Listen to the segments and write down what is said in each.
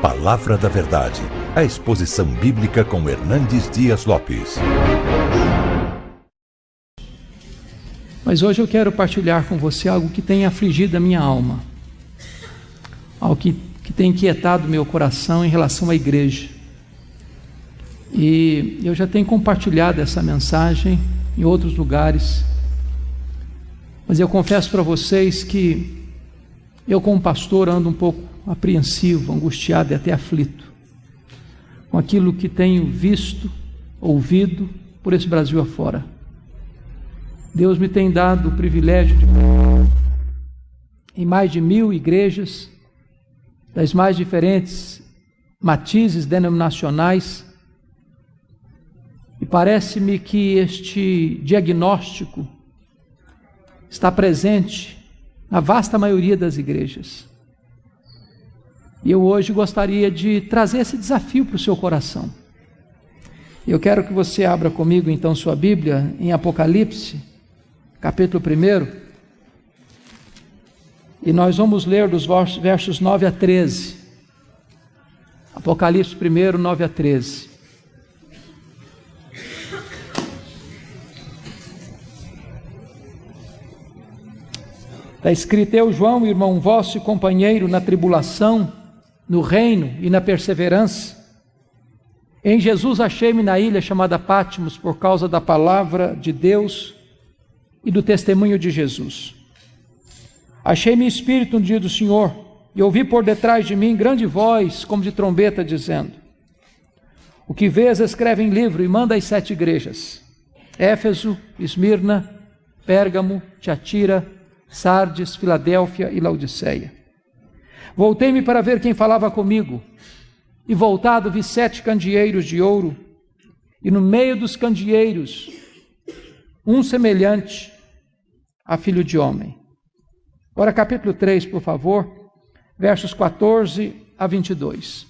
Palavra da Verdade, a exposição bíblica com Hernandes Dias Lopes. Mas hoje eu quero partilhar com você algo que tem afligido a minha alma, algo que tem inquietado meu coração em relação à igreja. E eu já tenho compartilhado essa mensagem em outros lugares, mas eu confesso para vocês que eu, como pastor, ando um pouco apreensivo, angustiado e até aflito com aquilo que tenho visto, ouvido por esse Brasil afora. Deus me tem dado o privilégio de, em mais de 1000 igrejas, das mais diferentes matizes denominacionais, e parece-me que este diagnóstico está presente na vasta maioria das igrejas. E eu hoje gostaria de trazer esse desafio para o seu coração. Eu quero que você abra comigo então sua Bíblia em Apocalipse, capítulo 1, e nós vamos ler dos versos 9 a 13. Apocalipse 1, 9 a 13. Está escrito: eu, João, irmão vosso e companheiro na tribulação, no reino e na perseverança, em Jesus achei-me na ilha chamada Patmos por causa da palavra de Deus e do testemunho de Jesus. Achei-me em espírito no dia do Senhor, e ouvi por detrás de mim grande voz, como de trombeta, dizendo: o que vês, escreve em livro e manda às 7 igrejas: Éfeso, Esmirna, Pérgamo, Tiatira, Sardes, Filadélfia e Laodiceia. Voltei-me para ver quem falava comigo, e voltado vi 7 candeeiros de ouro, e no meio dos candeeiros um semelhante a filho de homem. Agora capítulo 3, por favor, versos 14 a 22.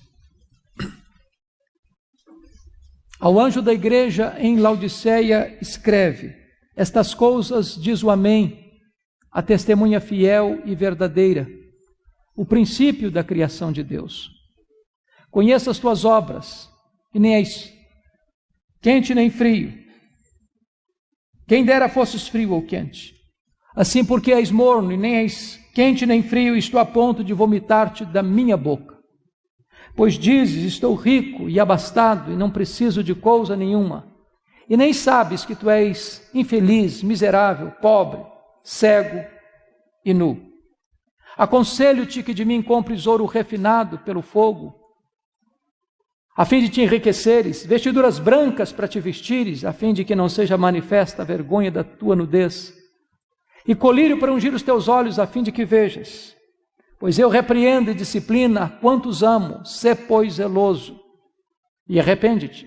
Ao anjo da igreja em Laodiceia escreve: estas coisas diz o Amém, a testemunha fiel e verdadeira, o princípio da criação de Deus. Conheço as tuas obras, que nem és quente nem frio. Quem dera fosses frio ou quente. Assim, porque és morno e nem és quente nem frio, estou a ponto de vomitar-te da minha boca. Pois dizes: estou rico e abastado e não preciso de coisa nenhuma. E nem sabes que tu és infeliz, miserável, pobre, cego e nu. Aconselho-te que de mim compres ouro refinado pelo fogo, a fim de te enriqueceres, vestiduras brancas para te vestires, a fim de que não seja manifesta a vergonha da tua nudez, e colírio para ungir os teus olhos, a fim de que vejas. Pois eu repreendo e disciplina a quantos amo, sê, pois, zeloso, e arrepende-te.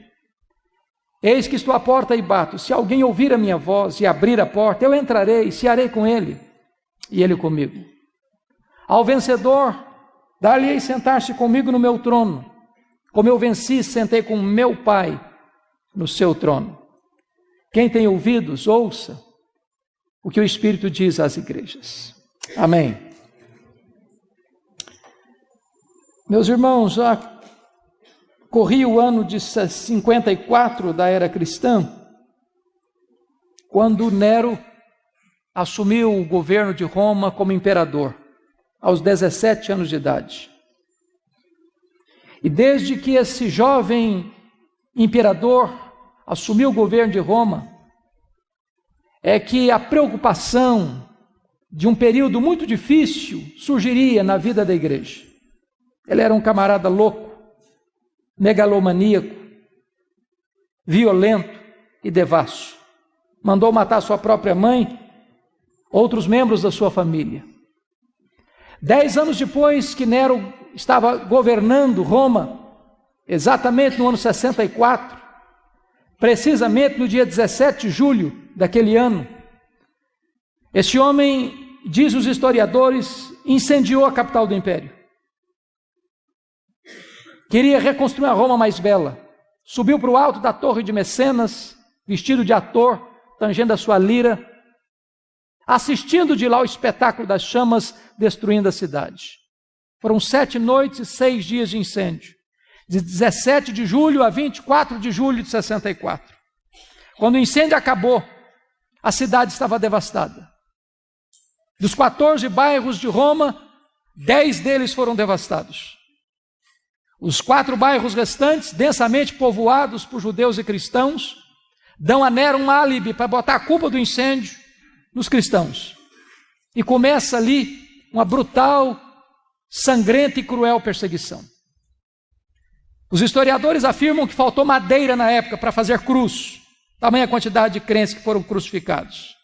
Eis que estou à porta e bato. Se alguém ouvir a minha voz e abrir a porta, eu entrarei e cearei com ele, e ele comigo. Ao vencedor, dar-lhe-ei sentar-se comigo no meu trono, como eu venci, sentei com meu Pai no seu trono. Quem tem ouvidos, ouça o que o Espírito diz às igrejas. Amém. Meus irmãos, já corria o ano de 54 da era cristã, quando Nero assumiu o governo de Roma como imperador, aos 17 anos de idade. E desde que esse jovem imperador assumiu o governo de Roma, é que a preocupação de um período muito difícil surgiria na vida da igreja. Ele era um camarada louco, megalomaníaco, violento e devasso. Mandou matar sua própria mãe, outros membros da sua família. 10 anos depois que Nero estava governando Roma, exatamente no ano 64, precisamente no dia 17 de julho daquele ano, esse homem, diz os historiadores, incendiou a capital do império. Queria reconstruir a Roma mais bela. Subiu para o alto da torre de Mecenas, vestido de ator, tangendo a sua lira, assistindo de lá o espetáculo das chamas destruindo a cidade. Foram 7 noites e 6 dias de incêndio, de 17 de julho a 24 de julho de 64. Quando o incêndio acabou, a cidade estava devastada. Dos 14 bairros de Roma, 10 deles foram devastados. Os 4 bairros restantes, densamente povoados por judeus e cristãos, dão a Nero um álibi para botar a culpa do incêndio nos cristãos. E começa ali uma brutal, sangrenta e cruel perseguição. Os historiadores afirmam que faltou madeira na época para fazer cruz, tamanha quantidade de crentes que foram crucificados.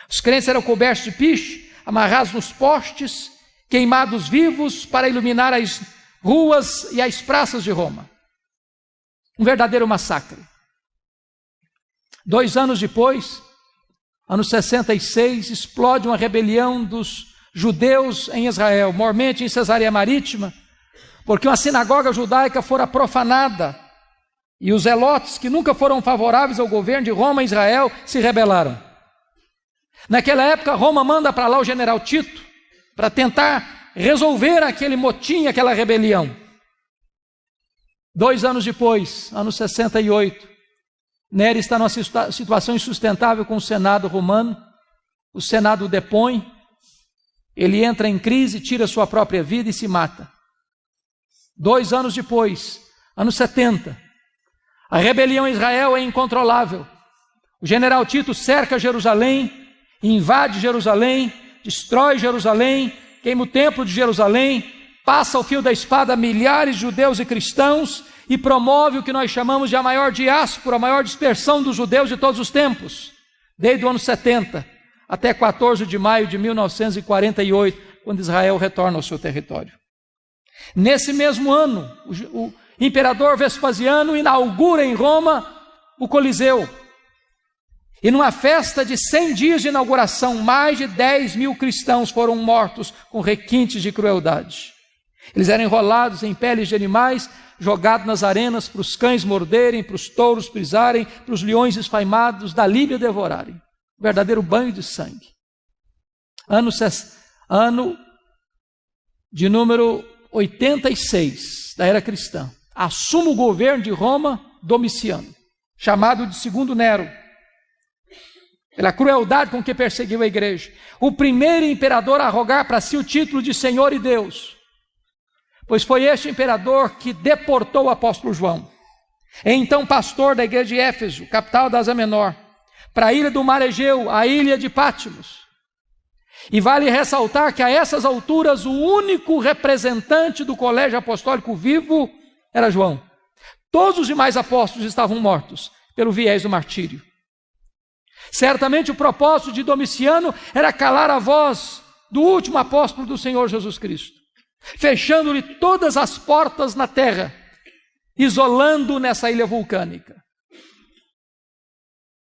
Os crentes eram cobertos de piche, amarrados nos postes, queimados vivos para iluminar as ruas e as praças de Roma. Um verdadeiro massacre. 2 anos depois, ano 66, explode uma rebelião dos judeus em Israel, mormente em Cesareia Marítima, porque uma sinagoga judaica fora profanada e os zelotes, que nunca foram favoráveis ao governo de Roma em Israel, se rebelaram. Naquela época, Roma manda para lá o general Tito para tentar resolver aquele motim, aquela rebelião. 2 anos depois, ano 68, Nero está numa situação insustentável com o Senado romano. O Senado o depõe, ele entra em crise, tira sua própria vida e se mata. 2 anos depois, ano 70, a rebelião em Israel é incontrolável. O general Tito cerca Jerusalém, invade Jerusalém, destrói Jerusalém, queima o templo de Jerusalém, passa ao fio da espada a milhares de judeus e cristãos e promove o que nós chamamos de a maior diáspora, a maior dispersão dos judeus de todos os tempos, desde o ano 70 até 14 de maio de 1948, quando Israel retorna ao seu território. Nesse mesmo ano, o imperador Vespasiano inaugura em Roma o Coliseu. E numa festa de 100 dias de inauguração, mais de 10 mil cristãos foram mortos com requintes de crueldade. Eles eram enrolados em peles de animais, jogados nas arenas para os cães morderem, para os touros pisarem, para os leões esfaimados da Líbia devorarem. Verdadeiro banho de sangue. Ano de número 86 da era cristã. Assume o governo de Roma Domiciano, chamado de Segundo Nero, pela crueldade com que perseguiu a igreja. O primeiro imperador a arrogar para si o título de Senhor e Deus, pois foi este imperador que deportou o apóstolo João, então pastor da igreja de Éfeso, capital da Ásia Menor, para a ilha do Mar Egeu, a ilha de Pátimos. E vale ressaltar que a essas alturas o único representante do colégio apostólico vivo era João. Todos os demais apóstolos estavam mortos pelo viés do martírio. Certamente o propósito de Domiciano era calar a voz do último apóstolo do Senhor Jesus Cristo, fechando-lhe todas as portas na terra, isolando-o nessa ilha vulcânica.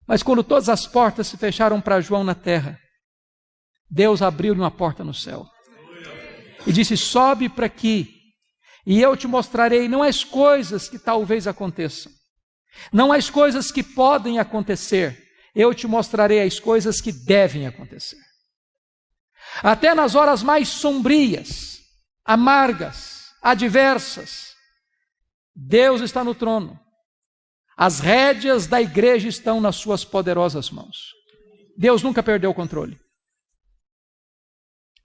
Mas quando todas as portas se fecharam para João na terra, Deus abriu-lhe uma porta no céu e disse: sobe para aqui e eu te mostrarei não as coisas que talvez aconteçam, não as coisas que podem acontecer, eu te mostrarei as coisas que devem acontecer. Até nas horas mais sombrias, amargas, adversas, Deus está no trono. As rédeas da igreja estão nas suas poderosas mãos. Deus nunca perdeu o controle.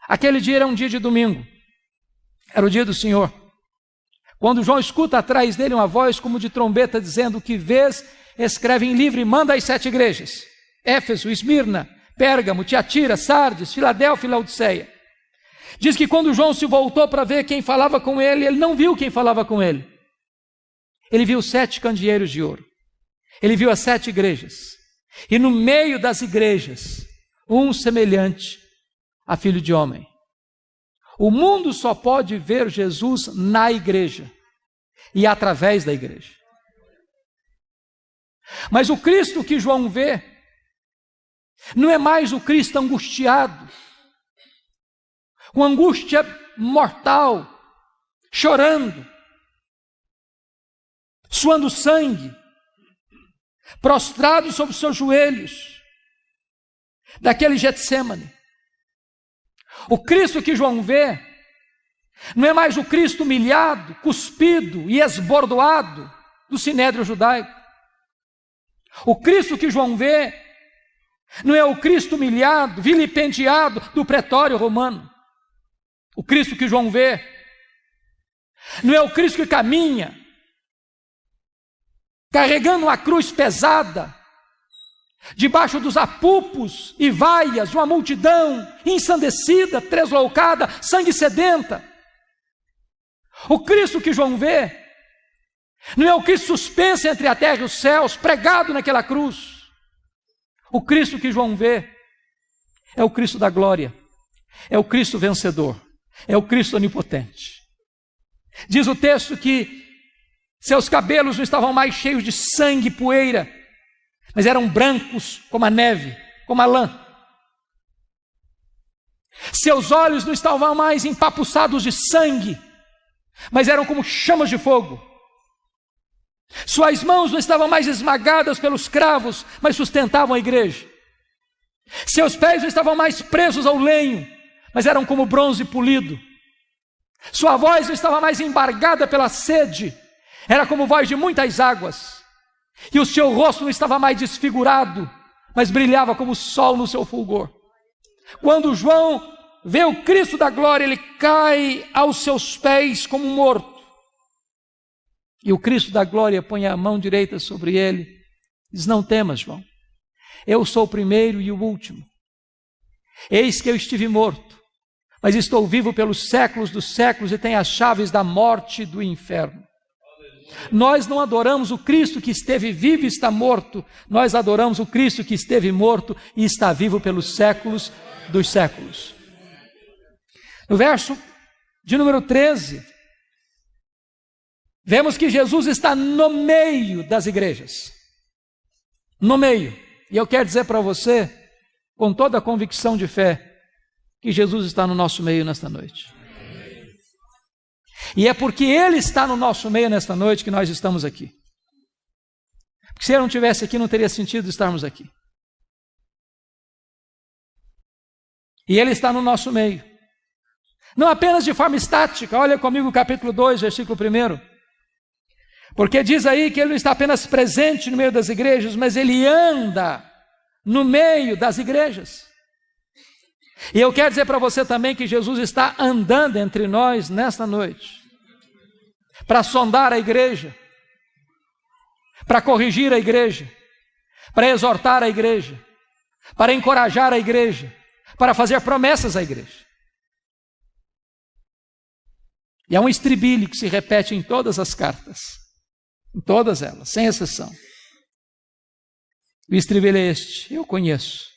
Aquele dia era um dia de domingo, era o dia do Senhor. Quando João escuta atrás dele uma voz como de trombeta dizendo: que vês, escreve em livro e manda às 7 igrejas: Éfeso, Esmirna, Pérgamo, Tiatira, Sardes, Filadélfia e Laodiceia. Diz que quando João se voltou para ver quem falava com ele, ele não viu quem falava com ele. Ele viu 7 candeeiros de ouro. Ele viu as 7 igrejas. E no meio das igrejas, um semelhante a filho de homem. O mundo só pode ver Jesus na igreja e através da igreja. Mas o Cristo que João vê não é mais o Cristo angustiado, com angústia mortal, chorando, suando sangue, prostrado sobre os seus joelhos, daquele Getsêmani. O Cristo que João vê Não é mais o Cristo humilhado, cuspido e esbordoado do sinédrio judaico. O Cristo que João vê não é o Cristo humilhado, vilipendiado do pretório romano. O Cristo que João vê não é o Cristo que caminha carregando uma cruz pesada debaixo dos apupos e vaias de uma multidão ensandecida, tresloucada, sangue sedenta. O Cristo que João vê não é o Cristo suspenso entre a terra e os céus, pregado naquela cruz. O Cristo que João vê é o Cristo da glória, é o Cristo vencedor, é o Cristo onipotente. Diz o texto que seus cabelos não estavam mais cheios de sangue e poeira, mas eram brancos como a neve, como a lã. Seus olhos não estavam mais empapuçados de sangue, mas eram como chamas de fogo. Suas mãos não estavam mais esmagadas pelos cravos, mas sustentavam a igreja. Seus pés não estavam mais presos ao lenho, mas eram como bronze polido. Sua voz não estava mais embargada pela sede, era como voz de muitas águas. E o seu rosto não estava mais desfigurado, mas brilhava como o sol no seu fulgor. Quando João vê o Cristo da glória, ele cai aos seus pés como morto. E o Cristo da glória põe a mão direita sobre ele e diz: não temas, João, eu sou o primeiro e o último. Eis que eu estive morto, mas estou vivo pelos séculos dos séculos e tenho as chaves da morte e do inferno. Nós não adoramos o Cristo que esteve vivo e está morto, nós adoramos o Cristo que esteve morto e está vivo pelos séculos dos séculos. No verso de número 13, vemos que Jesus está no meio das igrejas. No meio. E eu quero dizer para você, com toda a convicção de fé, que Jesus está no nosso meio nesta noite. E é porque Ele está no nosso meio nesta noite que nós estamos aqui. Porque se Ele não estivesse aqui, não teria sentido estarmos aqui. E Ele está no nosso meio. Não apenas de forma estática. Olha comigo o capítulo 2, versículo 1. Porque diz aí que Ele não está apenas presente no meio das igrejas, mas Ele anda no meio das igrejas. E eu quero dizer para você também que Jesus está andando entre nós nesta noite, para sondar a igreja, para corrigir a igreja, para exortar a igreja, para encorajar a igreja, para fazer promessas à igreja. E há um estribilho que se repete em todas as cartas, em todas elas, sem exceção. O estribilho é este: eu conheço.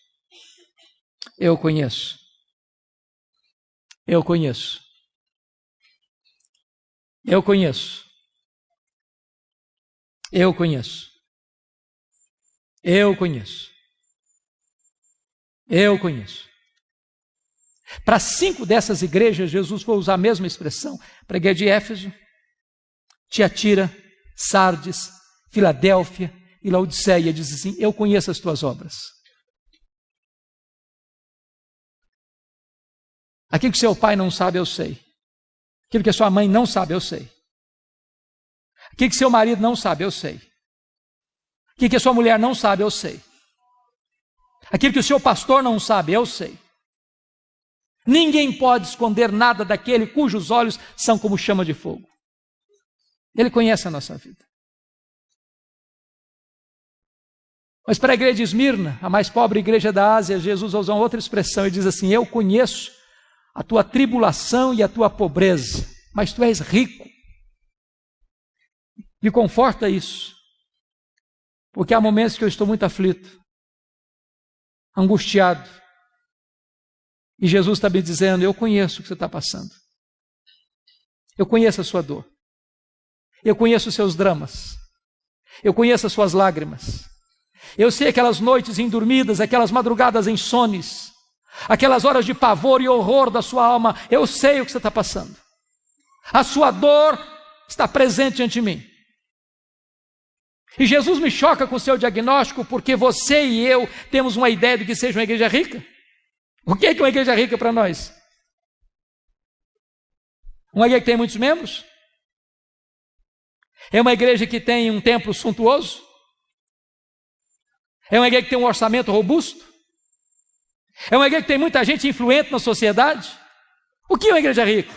Eu conheço. Eu conheço. Eu conheço. Eu conheço. Eu conheço. Eu conheço. Para 5 dessas igrejas, Jesus foi usar a mesma expressão. Para a igreja de Éfeso, Tiatira, Sardes, Filadélfia e Laodiceia, diz assim: eu conheço as tuas obras. Aquilo que seu pai não sabe, eu sei. Aquilo que sua mãe não sabe, eu sei. Aquilo que seu marido não sabe, eu sei. Aquilo que sua mulher não sabe, eu sei. Aquilo que o seu pastor não sabe, eu sei. Ninguém pode esconder nada daquele cujos olhos são como chama de fogo. Ele conhece a nossa vida. Mas para a igreja de Esmirna, a mais pobre igreja da Ásia, Jesus usa uma outra expressão e diz assim: eu conheço a tua tribulação e a tua pobreza, mas tu és rico. Me conforta isso, porque há momentos que eu estou muito aflito, angustiado, e Jesus está me dizendo: eu conheço o que você está passando, eu conheço a sua dor, eu conheço os seus dramas, eu conheço as suas lágrimas, eu sei aquelas noites indormidas, aquelas madrugadas insones, aquelas horas de pavor e horror da sua alma. Eu sei o que você está passando. A sua dor está presente diante de mim. E Jesus me choca com o seu diagnóstico, porque você e eu temos uma ideia de que seja uma igreja rica. O que é uma igreja rica para nós? Uma igreja que tem muitos membros? É uma igreja que tem um templo suntuoso? É uma igreja que tem um orçamento robusto? É uma igreja que tem muita gente influente na sociedade? O que é uma igreja rica?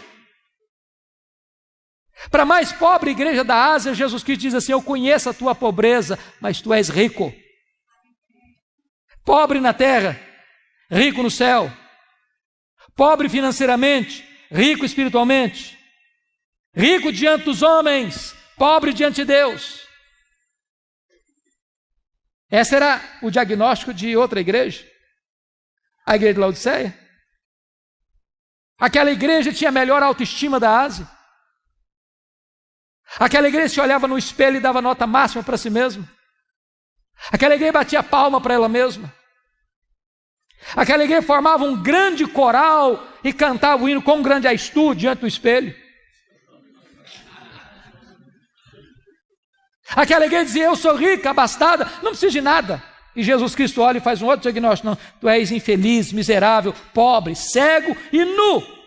Para a mais pobre igreja da Ásia, Jesus Cristo diz assim: eu conheço a tua pobreza, mas tu és rico. Pobre na terra, rico no céu. Pobre financeiramente, rico espiritualmente. Rico diante dos homens, pobre diante de Deus. Esse era o diagnóstico de outra igreja, a igreja de Laodiceia. Aquela igreja tinha a melhor autoestima da Ásia. Aquela igreja se olhava no espelho e dava nota máxima para si mesma. Aquela igreja batia palma para ela mesma. Aquela igreja formava um grande coral e cantava o hino "Quão grande és tu" diante do espelho. Aquela igreja dizia: eu sou rica, abastada, não preciso de nada. E Jesus Cristo olha e faz um outro diagnóstico: não, tu és infeliz, miserável, pobre, cego e nu.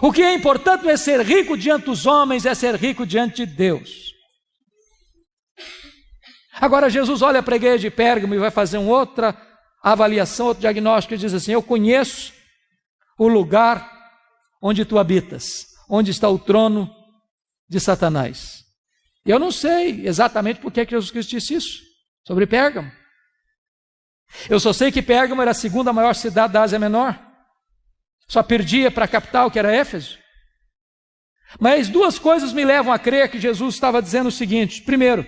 O que é importante não é ser rico diante dos homens, é ser rico diante de Deus. Agora Jesus olha para a igreja de Pérgamo e vai fazer uma outra avaliação, outro diagnóstico, e diz assim: eu conheço o lugar onde tu habitas, onde está o trono de Satanás. E eu não sei exatamente por que Jesus Cristo disse isso sobre Pérgamo. Eu só sei que Pérgamo era a segunda maior cidade da Ásia Menor. Só perdia para a capital, que era Éfeso. Mas duas coisas me levam a crer que Jesus estava dizendo o seguinte: primeiro,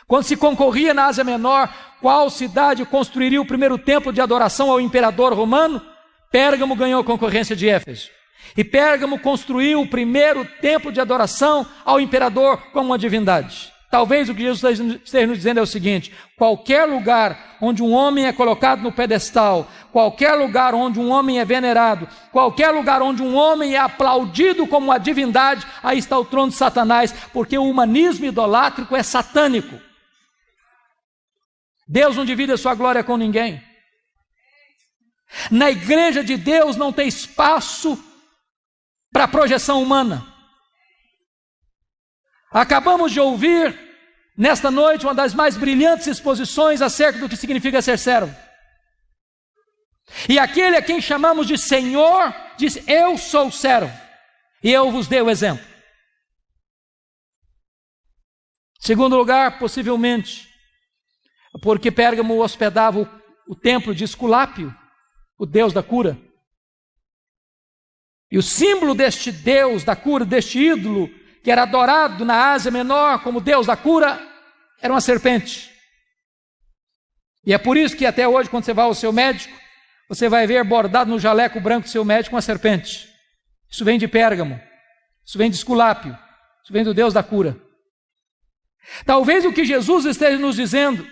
quando se concorria na Ásia Menor qual cidade construiria o primeiro templo de adoração ao imperador romano, Pérgamo ganhou a concorrência de Éfeso. E Pérgamo construiu o primeiro templo de adoração ao imperador como uma divindade. Talvez o que Jesus esteja nos dizendo é o seguinte: qualquer lugar onde um homem é colocado no pedestal, qualquer lugar onde um homem é venerado, qualquer lugar onde um homem é aplaudido como uma divindade, aí está o trono de Satanás, porque o humanismo idolátrico é satânico. Deus não divide a sua glória com ninguém. Na igreja de Deus não tem espaço para projeção humana. Acabamos de ouvir nesta noite uma das mais brilhantes exposições acerca do que significa ser servo. E aquele a quem chamamos de Senhor diz: eu sou servo e eu vos dei o exemplo. Segundo lugar, possivelmente porque Pérgamo hospedava o templo de Esculápio, o deus da cura. E o símbolo deste deus da cura, deste ídolo que era adorado na Ásia Menor como deus da cura, era uma serpente. E é por isso que até hoje, quando você vai ao seu médico, você vai ver bordado no jaleco branco do seu médico uma serpente. Isso vem de Pérgamo, isso vem de Esculápio, isso vem do deus da cura. Talvez o que Jesus esteja nos dizendo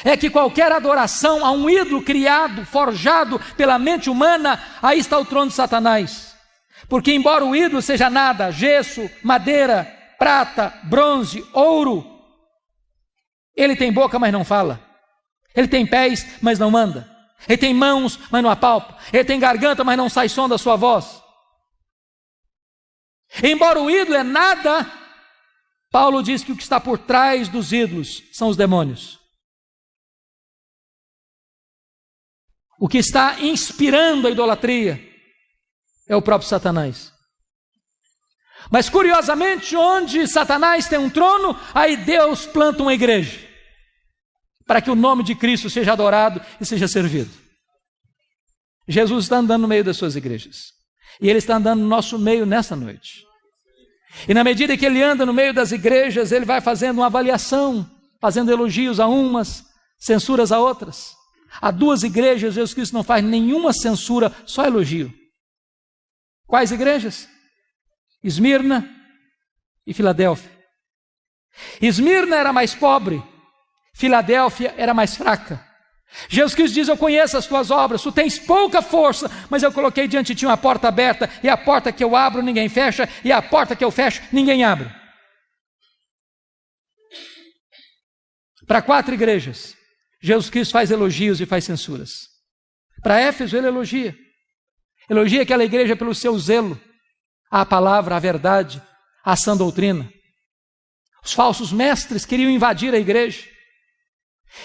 é que qualquer adoração a um ídolo criado, forjado pela mente humana, aí está o trono de Satanás. Porque embora o ídolo seja nada, gesso, madeira, prata, bronze, ouro, ele tem boca, mas não fala. Ele tem pés, mas não anda. Ele tem mãos, mas não apalpa. Ele tem garganta, mas não sai som da sua voz. Embora o ídolo é nada, Paulo diz que o que está por trás dos ídolos são os demônios. O que está inspirando a idolatria é o próprio Satanás. Mas curiosamente, onde Satanás tem um trono, aí Deus planta uma igreja, para que o nome de Cristo seja adorado e seja servido. Jesus está andando no meio das suas igrejas, e Ele está andando no nosso meio nessa noite. E na medida que Ele anda no meio das igrejas, Ele vai fazendo uma avaliação, fazendo elogios a umas, censuras a outras. Há duas igrejas, Jesus Cristo não faz nenhuma censura, só elogio. Quais igrejas? Esmirna e Filadélfia. Esmirna era mais pobre, Filadélfia era mais fraca. Jesus Cristo diz: eu conheço as tuas obras, tu tens pouca força, mas eu coloquei diante de ti uma porta aberta, e a porta que eu abro ninguém fecha, e a porta que eu fecho ninguém abre. Para 4 igrejas, Jesus Cristo faz elogios e faz censuras. Para Éfeso ele elogia. Elogie aquela igreja pelo seu zelo à palavra, à verdade, à sã doutrina. Os falsos mestres queriam invadir a igreja.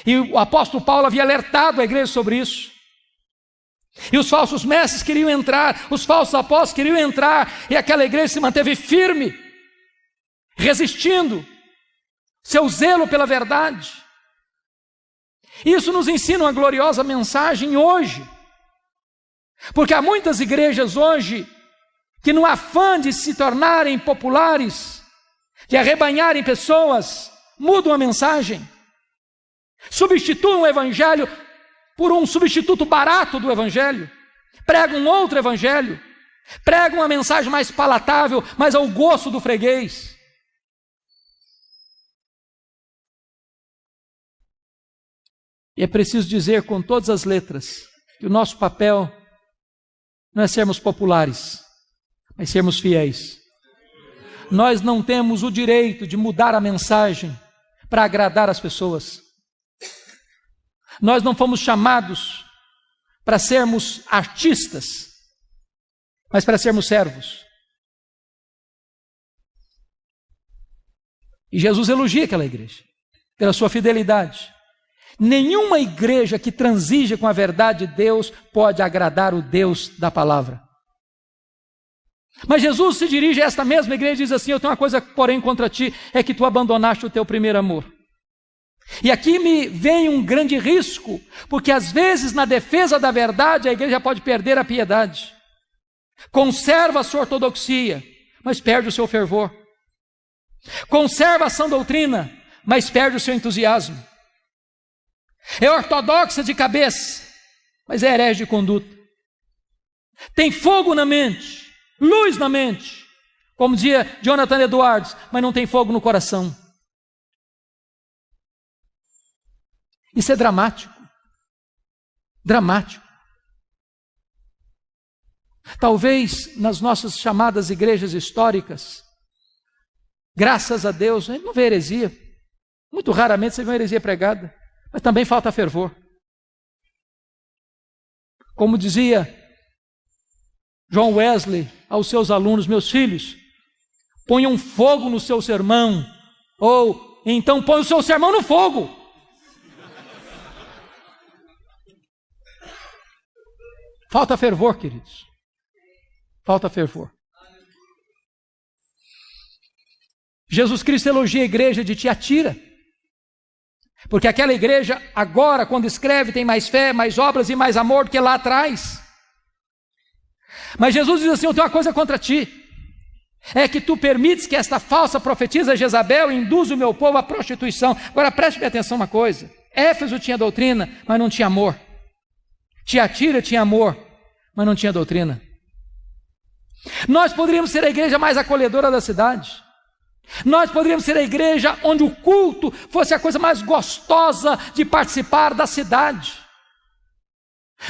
E o apóstolo Paulo havia alertado a igreja sobre isso. E os falsos mestres queriam entrar, os falsos apóstolos queriam entrar, e aquela igreja se manteve firme, resistindo, seu zelo pela verdade. Isso nos ensina uma gloriosa mensagem hoje, porque há muitas igrejas hoje que, no afã de se tornarem populares, de arrebanharem pessoas, mudam a mensagem, substituem o evangelho por um substituto barato do evangelho, pregam um outro evangelho, pregam uma mensagem mais palatável, mais ao gosto do freguês. E é preciso dizer com todas as letras que o nosso papel não é sermos populares, mas sermos fiéis. Nós não temos o direito de mudar a mensagem para agradar as pessoas. Nós não fomos chamados para sermos artistas, mas para sermos servos. E Jesus elogia aquela igreja pela sua fidelidade. Nenhuma igreja que transija com a verdade de Deus pode agradar o Deus da palavra. Mas Jesus se dirige a esta mesma igreja e diz assim: eu tenho uma coisa, porém, contra ti, é que tu abandonaste o teu primeiro amor. E aqui me vem um grande risco, porque às vezes na defesa da verdade a igreja pode perder a piedade. Conserva a sua ortodoxia, mas perde o seu fervor. Conserva a sã doutrina, mas perde o seu entusiasmo. É ortodoxa de cabeça, mas é herege de conduta. Tem fogo na mente, luz na mente, como dizia Jonathan Edwards, mas não tem fogo no coração. Isso é dramático. Dramático. Talvez nas nossas chamadas igrejas históricas, graças a Deus, a gente não vê heresia. Muito raramente você vê uma heresia pregada, mas também falta fervor. Como dizia John Wesley aos seus alunos: meus filhos, ponham fogo no seu sermão, ou então põe o seu sermão no fogo. Falta fervor, queridos. Falta fervor. Jesus Cristo elogia a igreja de Tiatira, porque aquela igreja agora, quando escreve, tem mais fé, mais obras e mais amor do que lá atrás. Mas Jesus diz assim: eu tenho uma coisa contra ti, é que tu permites que esta falsa profetisa Jezabel induza o meu povo à prostituição. Agora preste bem atenção uma coisa: Éfeso tinha doutrina, mas não tinha amor. Tiatira tinha amor, mas não tinha doutrina. Nós poderíamos ser a igreja mais acolhedora da cidade. Nós poderíamos ser a igreja onde o culto fosse a coisa mais gostosa de participar da cidade.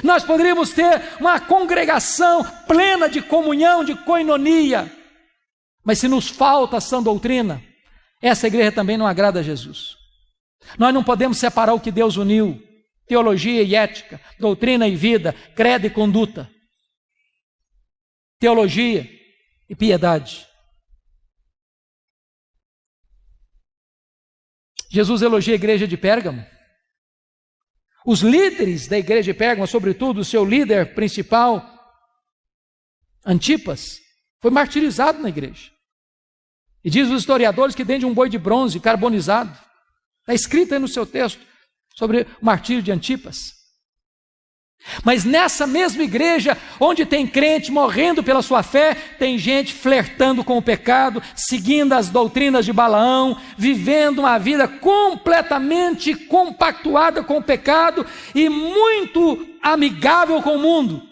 Nós poderíamos ter uma congregação plena de comunhão, de koinonia. Mas se nos falta a sã doutrina, essa igreja também não agrada a Jesus. Nós não podemos separar o que Deus uniu: teologia e ética, doutrina e vida, credo e conduta, teologia e piedade. Jesus elogia a igreja de Pérgamo. Os líderes da igreja de Pérgamo, sobretudo o seu líder principal, Antipas, foi martirizado na igreja. E diz os historiadores que dentro de um boi de bronze carbonizado. Está escrito aí no seu texto sobre o martírio de Antipas. Mas nessa mesma igreja, onde tem crente morrendo pela sua fé, tem gente flertando com o pecado, seguindo as doutrinas de Balaão, vivendo uma vida completamente compactuada com o pecado e muito amigável com o mundo.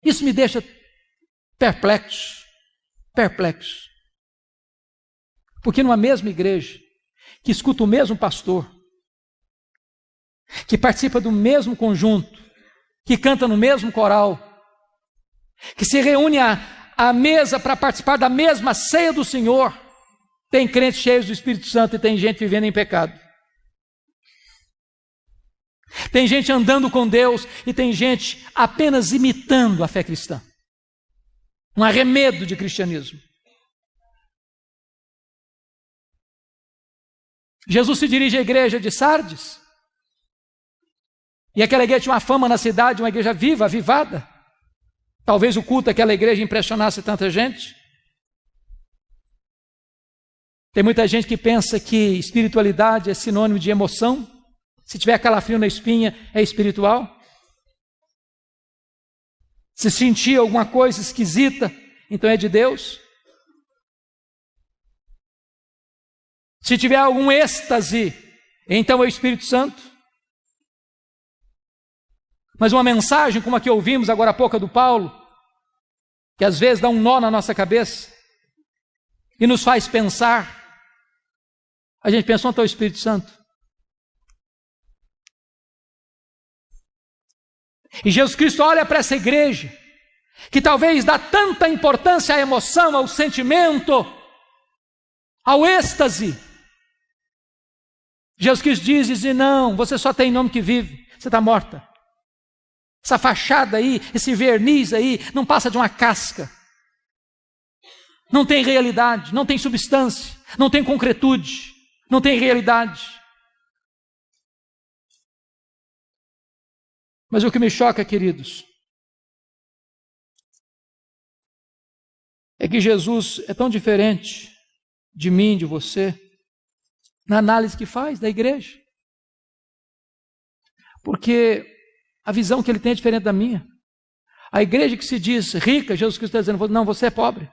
Isso me deixa perplexo. Porque numa mesma igreja, que escuta o mesmo pastor, que participa do mesmo conjunto, que canta no mesmo coral, que se reúne à mesa para participar da mesma ceia do Senhor, tem crentes cheios do Espírito Santo e tem gente vivendo em pecado. Tem gente andando com Deus e tem gente apenas imitando a fé cristã. Um arremedo de cristianismo. Jesus se dirige à igreja de Sardes. E aquela igreja tinha uma fama na cidade, uma igreja viva, avivada. Talvez o culto daquela igreja impressionasse tanta gente. Tem muita gente que pensa que espiritualidade é sinônimo de emoção. Se tiver calafrio na espinha, é espiritual. Se sentir alguma coisa esquisita, então é de Deus. Se tiver algum êxtase, então é o Espírito Santo. Mas uma mensagem como a que ouvimos agora há pouco do Paulo, que às vezes dá um nó na nossa cabeça e nos faz pensar, a gente pensa, onde está o Espírito Santo? E Jesus Cristo olha para essa igreja, que talvez dá tanta importância à emoção, ao sentimento, ao êxtase. Jesus Cristo diz, não, você só tem nome que vive, você está morta. Essa fachada aí, esse verniz aí, não passa de uma casca. Não tem realidade, não tem substância, não tem concretude, não tem realidade. Mas o que me choca, queridos, é que Jesus é tão diferente de mim, de você, na análise que faz da igreja. Porque a visão que ele tem é diferente da minha. A igreja que se diz rica, Jesus Cristo está dizendo, não, você é pobre.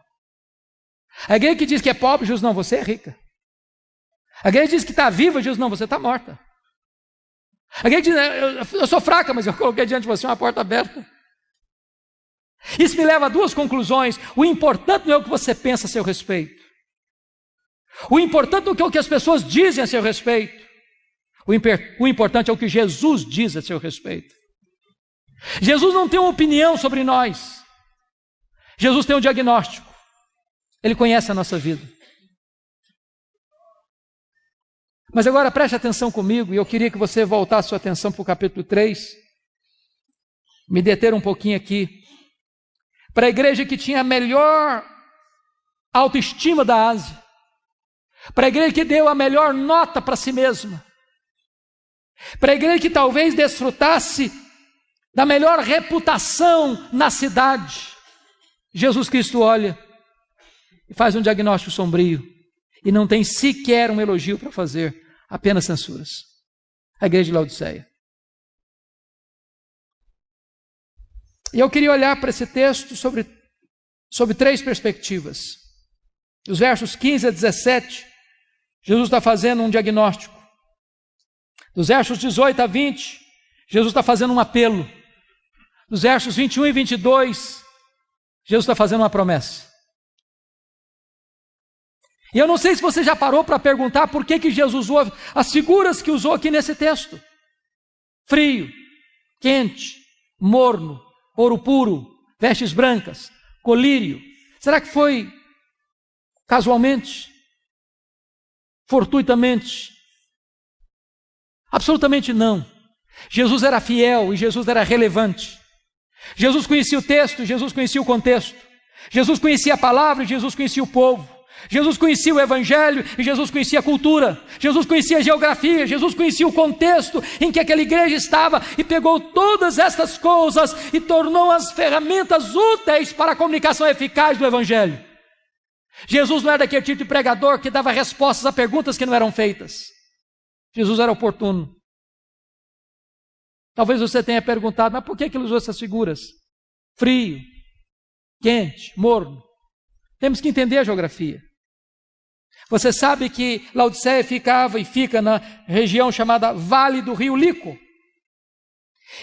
A igreja que diz que é pobre, Jesus, não, você é rica. A igreja diz que está viva, Jesus, não, você está morta. A igreja diz, eu sou fraca, mas eu coloquei diante de você uma porta aberta. Isso me leva a duas conclusões. O importante não é o que você pensa a seu respeito. O importante não é o que as pessoas dizem a seu respeito. O importante é o que Jesus diz a seu respeito. Jesus não tem uma opinião sobre nós. Jesus tem um diagnóstico. Ele conhece a nossa vida. Mas agora preste atenção comigo, e eu queria que você voltasse sua atenção para o capítulo 3. Me deter um pouquinho aqui. Para a igreja que tinha a melhor autoestima da Ásia. Para a igreja que deu a melhor nota para si mesma. Para a igreja que talvez desfrutasse da melhor reputação na cidade. Jesus Cristo olha e faz um diagnóstico sombrio. E não tem sequer um elogio para fazer, apenas censuras. A igreja de Laodiceia. E eu queria olhar para esse texto sobre três perspectivas. Dos versos 15 a 17, Jesus está fazendo um diagnóstico. Dos versos 18 a 20, Jesus está fazendo um apelo. Dos versos 21 e 22, Jesus está fazendo uma promessa. E eu não sei se você já parou para perguntar por que Jesus usou as figuras que usou aqui nesse texto. Frio, quente, morno, ouro puro, vestes brancas, colírio. Será que foi casualmente? Fortuitamente? Absolutamente não. Jesus era fiel e Jesus era relevante. Jesus conhecia o texto, Jesus conhecia o contexto. Jesus conhecia a palavra e Jesus conhecia o povo. Jesus conhecia o evangelho e Jesus conhecia a cultura. Jesus conhecia a geografia, Jesus conhecia o contexto em que aquela igreja estava e pegou todas estas coisas e tornou as ferramentas úteis para a comunicação eficaz do evangelho. Jesus não era daquele tipo de pregador que dava respostas a perguntas que não eram feitas. Jesus era oportuno. Talvez você tenha perguntado, mas por que ele usou essas figuras? Frio, quente, morno. Temos que entender a geografia. Você sabe que Laodiceia ficava e fica na região chamada Vale do Rio Lico.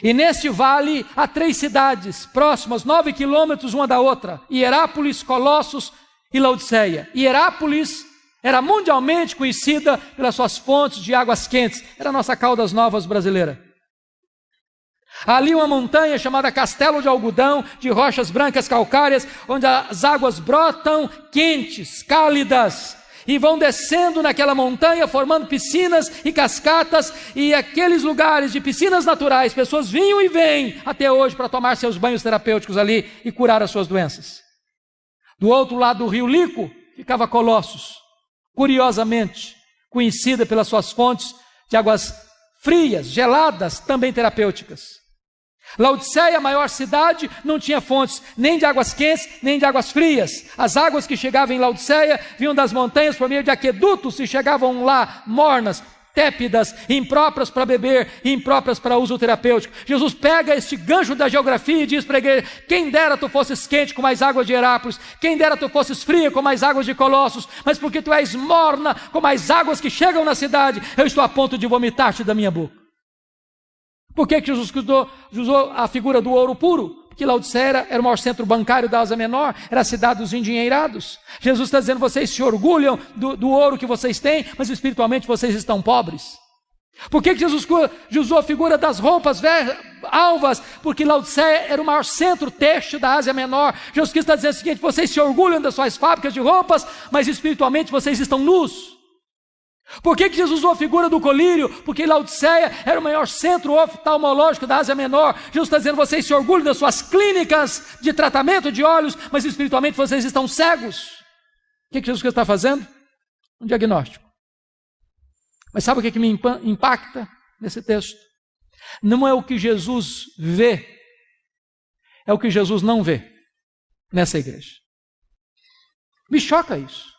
E neste vale há 3 cidades próximas, 9 quilômetros uma da outra. Hierápolis, Colossos e Laodiceia. Hierápolis era mundialmente conhecida pelas suas fontes de águas quentes. Era a nossa Caldas Novas brasileira. Ali uma montanha chamada Castelo de Algodão, de rochas brancas calcárias, onde as águas brotam quentes, cálidas. e vão descendo naquela montanha, formando piscinas e cascatas, e aqueles lugares de piscinas naturais, pessoas vinham e vêm até hoje para tomar seus banhos terapêuticos ali e curar as suas doenças. Do outro lado do rio Lico ficava Colossos, curiosamente conhecida pelas suas fontes de águas frias, geladas, também terapêuticas. Laodiceia, a maior cidade, não tinha fontes nem de águas quentes, nem de águas frias. As águas que chegavam em Laodiceia vinham das montanhas por meio de aquedutos e chegavam lá mornas, tépidas, impróprias para beber, impróprias para uso terapêutico. Jesus pega este gancho da geografia e diz para a igreja: quem dera tu fosses quente com mais águas de Herápolis, quem dera tu fosses fria com mais águas de Colossos, mas porque tu és morna com mais águas que chegam na cidade, eu estou a ponto de vomitar-te da minha boca. Por que Jesus usou a figura do ouro puro? Porque Laodiceia era o maior centro bancário da Ásia Menor, era a cidade dos endinheirados. Jesus está dizendo: vocês se orgulham do ouro que vocês têm, mas espiritualmente vocês estão pobres. Por que Jesus usou a figura das roupas alvas? Porque Laodiceia era o maior centro têxtil da Ásia Menor. Jesus está dizendo o seguinte: vocês se orgulham das suas fábricas de roupas, mas espiritualmente vocês estão nus. Por que Jesus usou a figura do colírio? Porque Laodiceia era o maior centro oftalmológico da Ásia Menor. Jesus está dizendo: vocês se orgulham das suas clínicas de tratamento de olhos, mas espiritualmente vocês estão cegos. O que Jesus está fazendo? Um diagnóstico. Mas sabe o que me impacta nesse texto? Não é o que Jesus vê, é o que Jesus não vê nessa igreja. Me choca isso.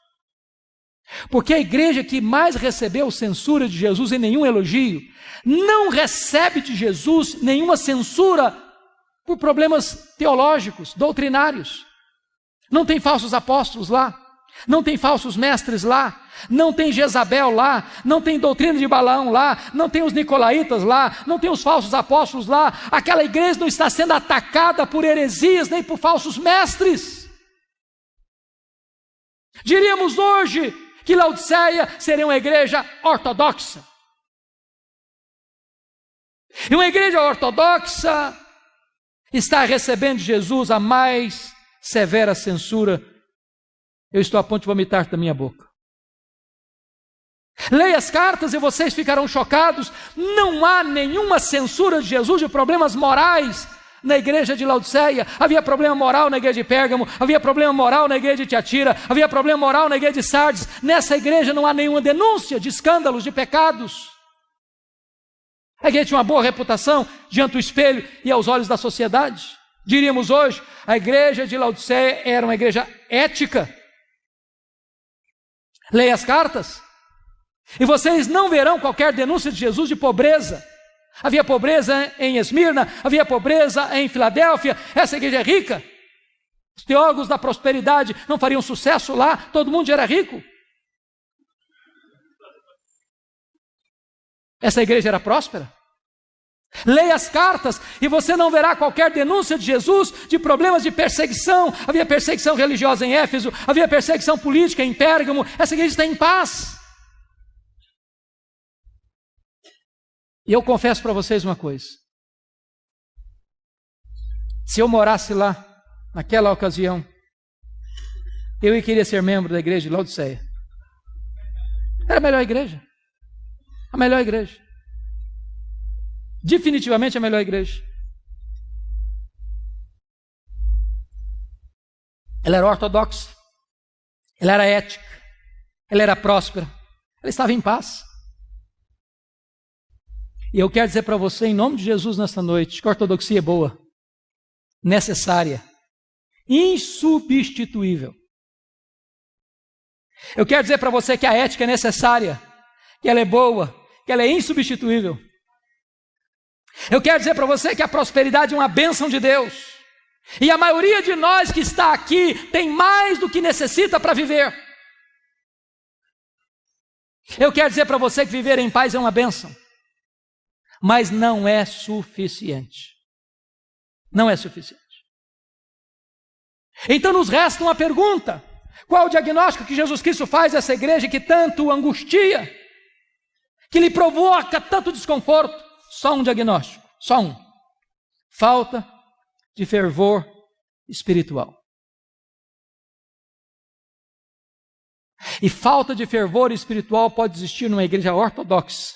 Porque a igreja que mais recebeu censura de Jesus e nenhum elogio, não recebe de Jesus nenhuma censura por problemas teológicos, doutrinários. Não tem falsos apóstolos lá, não tem falsos mestres lá, não tem Jezabel lá, não tem doutrina de Balaão lá, não tem os nicolaítas lá, não tem os falsos apóstolos lá. Aquela igreja não está sendo atacada por heresias nem por falsos mestres. Diríamos hoje que Laodiceia seria uma igreja ortodoxa. E uma igreja ortodoxa está recebendo de Jesus a mais severa censura. Eu estou a ponto de vomitar da minha boca. Leia as cartas e vocês ficarão chocados. Não há nenhuma censura de Jesus de problemas morais na igreja de Laodiceia. Havia problema moral na igreja de Pérgamo, havia problema moral na igreja de Tiatira, havia problema moral na igreja de Sardes. Nessa igreja não há nenhuma denúncia de escândalos, de pecados. A igreja tinha uma boa reputação diante do espelho e aos olhos da sociedade. Diríamos hoje, a igreja de Laodiceia era uma igreja ética. Leia as cartas e vocês não verão qualquer denúncia de Jesus de pobreza. Havia pobreza em Esmirna, havia pobreza em Filadélfia. Essa igreja é rica. Os teólogos da prosperidade não fariam sucesso lá, todo mundo já era rico. Essa igreja era próspera. Leia as cartas e você não verá qualquer denúncia de Jesus de problemas de perseguição. Havia perseguição religiosa em Éfeso, havia perseguição política em Pérgamo. Essa igreja está em paz. E eu confesso para vocês uma coisa: se eu morasse lá, naquela ocasião, eu queria ser membro da igreja de Laodiceia. Era a melhor igreja. A melhor igreja. Definitivamente a melhor igreja. Ela era ortodoxa, ela era ética, ela era próspera, ela estava em paz. E eu quero dizer para você, em nome de Jesus, nesta noite, que a ortodoxia é boa, necessária, insubstituível. Eu quero dizer para você que a ética é necessária, que ela é boa, que ela é insubstituível. Eu quero dizer para você que a prosperidade é uma bênção de Deus. E a maioria de nós que está aqui tem mais do que necessita para viver. Eu quero dizer para você que viver em paz é uma bênção. Mas não é suficiente. Não é suficiente. Então nos resta uma pergunta: qual o diagnóstico que Jesus Cristo faz a essa igreja que tanto angustia, que lhe provoca tanto desconforto? Só um diagnóstico, só um: falta de fervor espiritual. E falta de fervor espiritual pode existir numa igreja ortodoxa,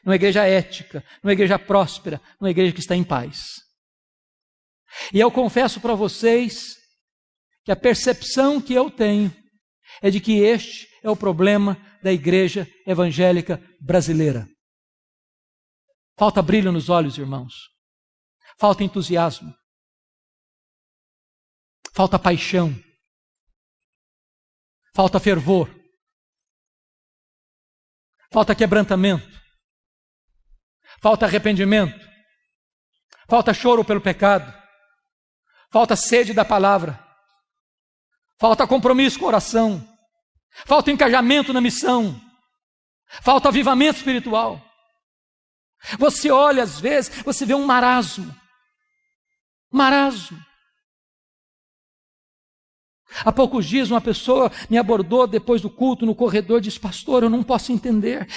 numa igreja ética, numa igreja próspera, numa igreja que está em paz. E eu confesso para vocês que a percepção que eu tenho é de que este é o problema da igreja evangélica brasileira. Falta brilho nos olhos, irmãos. Falta entusiasmo. Falta paixão. Falta fervor. Falta quebrantamento. Falta arrependimento. Falta choro pelo pecado. Falta sede da palavra. Falta compromisso com a oração. Falta engajamento na missão. Falta avivamento espiritual. Você olha às vezes, você vê um marasmo. Marasmo. Há poucos dias uma pessoa me abordou depois do culto no corredor e disse: pastor, eu não posso entender.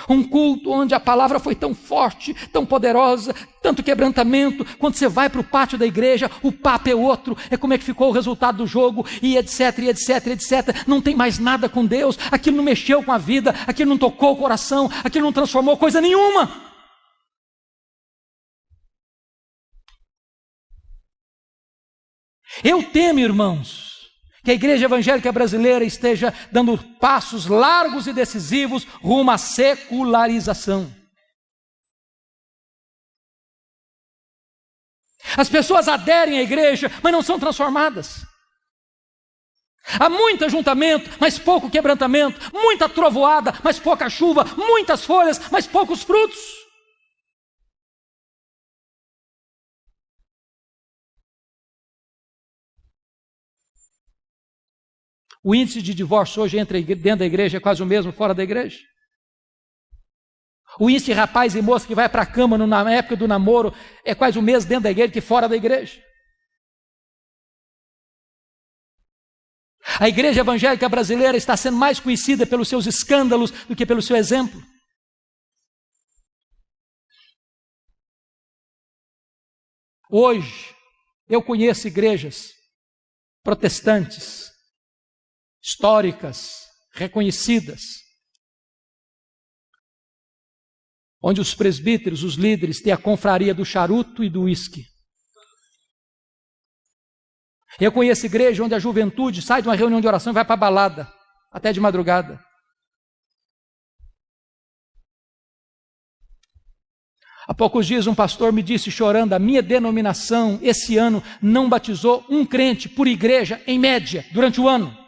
Um culto onde a palavra foi tão forte, tão poderosa, tanto quebrantamento, quando você vai para o pátio da igreja, o papo é outro, é como é que ficou o resultado do jogo, e etc, não tem mais nada com Deus, aquilo não mexeu com a vida, aquilo não tocou o coração, aquilo não transformou coisa nenhuma. Eu temo, irmãos, que a igreja evangélica brasileira esteja dando passos largos e decisivos rumo à secularização. As pessoas aderem à igreja, mas não são transformadas. Há muito ajuntamento, mas pouco quebrantamento, muita trovoada, mas pouca chuva, muitas folhas, mas poucos frutos. O índice de divórcio hoje dentro da igreja é quase o mesmo fora da igreja. O índice de rapaz e moça que vai para a cama na época do namoro é quase o mesmo dentro da igreja que fora da igreja. A igreja evangélica brasileira está sendo mais conhecida pelos seus escândalos do que pelo seu exemplo. Hoje, eu conheço igrejas protestantes, históricas, reconhecidas, onde os presbíteros, os líderes, têm a confraria do charuto e do uísque. Eu conheço igreja onde a juventude sai de uma reunião de oração e vai para a balada, até de madrugada. Há poucos dias um pastor me disse chorando: a minha denominação esse ano não batizou um crente por igreja, em média, durante o ano.